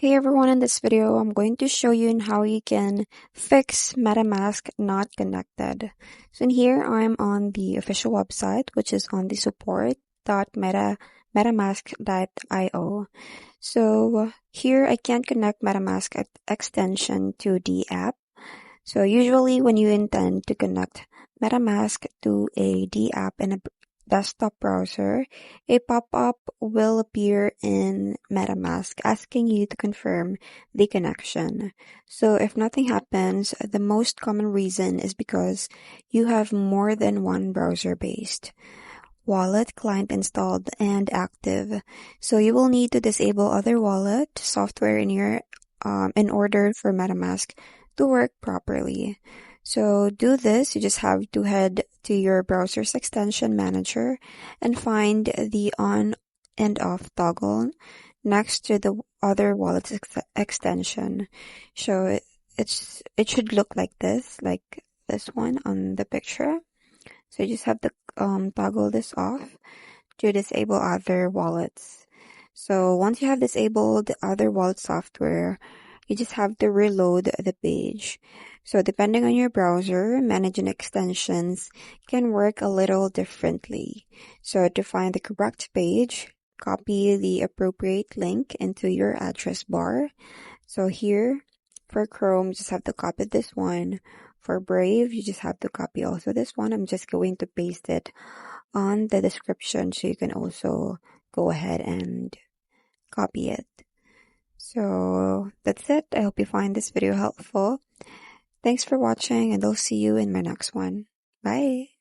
Hey everyone, in this video, I'm going to show you how you can fix MetaMask not connected. So in here, I'm on the official website, which is on the support.metamask.io. So here, I can't connect MetaMask extension to the app. So usually when you intend to connect MetaMask to a D app in a desktop browser, a pop-up will appear in MetaMask asking you to confirm the connection. So if nothing happens, the most common reason is because you have more than one browser-based wallet client installed and active. So you will need to disable other wallet software in order for MetaMask to work properly. So do this, you just have to head to your browser's extension manager and find the on and off toggle next to the other wallet extension. So it should look like this one on the picture. So you just have to toggle this off to disable other wallets. So once you have disabled the other wallet software, you just have to reload the page. So depending on your browser, managing extensions can work a little differently. So to find the correct page, copy the appropriate link into your address bar. So here, for Chrome, you just have to copy this one. For Brave, you just have to copy also this one. I'm just going to paste it on the description so you can also go ahead and copy it. So that's it. I hope you find this video helpful. Thanks for watching, and I'll see you in my next one. Bye.